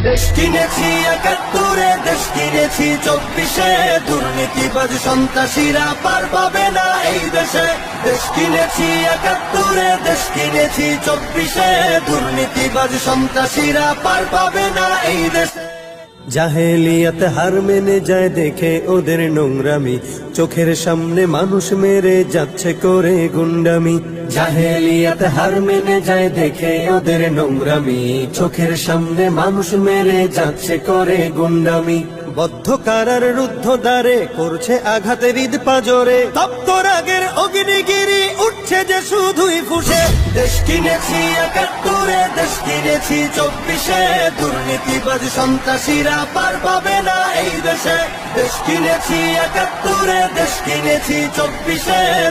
দেশ কিনেছি ৭১, দেশ কিনেছি ২৪, দুর্নীতিবাজ সন্ত্রাসীরা পার পাবে না এই দেশে। দেশ কিনেছি ৭১, দেশ কিনেছি ২৪, দুর্নীতিবাজ সন্ত্রাসীরা পার পাবে না এই দেশে। জাহেলিয়াত হার মেনে যায় দেখে ওদের নোংরামি, চোখের সামনে মানুষ মেরে যাচ্ছে করে গুন্ডামি। জাহেলিয়াত হার মেনে যায় দেখে ওদের নোংরামি, চোখের সামনে মানুষ মেরে যাচ্ছে করে গুন্ডামি। বদ্ধ কারার রুদ্ধ দ্বারে করছে আঘাতের ঈদ পাজরে, তপ্ত রাগের অগ্নিগিরি উঠছে যে শুধুই ফুসে। দেশ কিনেছি ৭১, দেশ কিনেছি ২৪, দুর্নীতিবাজ সন্ত্রাসীরা পার পাবে না এই দেশে। দেশ কিনেছি ৭১, দেশ কিনেছি ২৪,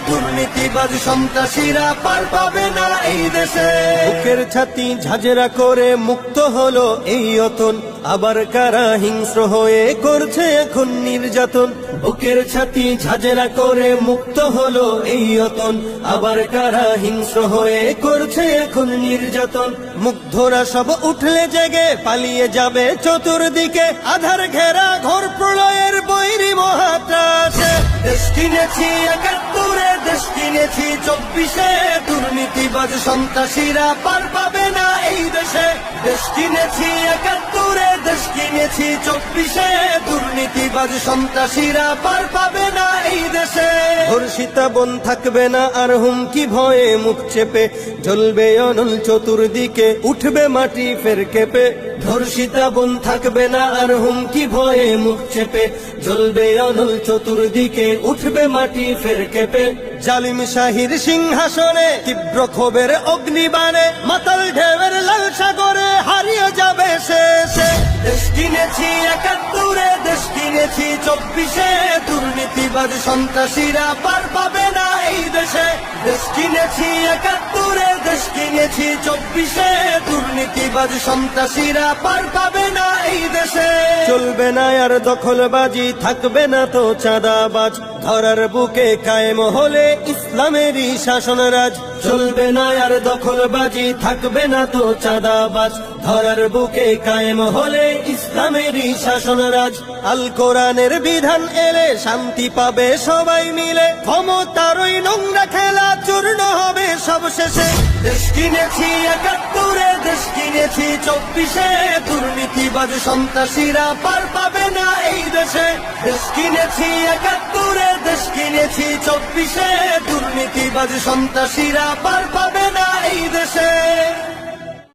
দুর্নীতিবাজ সন্ত্রাসীরা পার পাবে না এই দেশে। বুকের ছাতি ঝাঁঝরা করে মুক্ত হলো এই অতন, আবার কারা হিংস্র হয়ে করছে এখন নির্যাতন। বুকের ছাতি ঝাঁঝরা করে মুক্ত হলো এই অতন, আবার কারা হিংস্র হয়ে করছে এখন নির্যাতন। মুগ্ধরা সব উঠলে জেগে পালিয়ে যাবে চতুর্দিকে, আধার ঘেরা ঘোর প্রলয়ের বৈরী মহাত্রাসে। দেশ কিনেছি ৭১, দেশ কিনেছি ২৪, দুর্নীতিবাজ সন্ত্রাসীরা পার পাবে না এই দেশে। দেশ কিনেছি ৭১, দেশ কিনেছি ২৪, দুর্নীতিবাজ সন্ত্রাসীরা পার পাবে না এই দেশে। ধর্ষিতা বন থাকবে না আর হুমকি ভয়ে মুখ চেপে, জ্বলবে অনল চতুর্দিকে উঠবে মাটি ফের কেঁপে। ধর্ষিতা বন থাকবে না আর হুমকি ভয়ে মুখ চেপে, জ্বলবে অনল চতুর্দিকে উঠবে মাটি ফের কেঁপে। জালিম শাহীর সিংহাসনে তীব্র ক্ষোভের অগ্নিবাণে, মাতাল ঢেউয়ের লাল সাগরে হারিয়ে যাবে শেষে। দেশ কিনেছি ৭১, দেশ কিনেছি ২৪, দুর্নীতিবাজ সন্ত্রাসীরা পার পাবে না এই দেশে। দেশ কিনেছি ৭১, দেশ কিনেছি ২৪, দুর্নীতিবাজ সন্ত্রাসীরা পার পাবে না এই দেশে। চলবে না আর দখলবাজি, থাকবে না তো চাঁদাবাজ, ধরার বুকে কায়েম হলে ইসলামেরই শাসন রাজ। চলবে না আর দখলবাজি, থাকবে না তো চাঁদাবাজ, ধরার বুকে কায়েম হলে ইসলামেরই শাসন রাজ। আল কোরআনের বিধান এলে শান্তি পাবে সবাই মিলে, ক্ষমতার ওই নোংরা খেলা চূর্ণ হবে সব শেষে। দেশ কিনেছি ৭১, দেশ কিনেছি ২৪, দুর্নীতিবাজ সন্ত্রাসীরা পার পাবে না এই দেশে। দেশ কিনেছি ৭১, দেশ কিনেছি ২৪, দুর্নীতিবাজ সন্ত্রাসীরা পার পাবে না এই দেশে।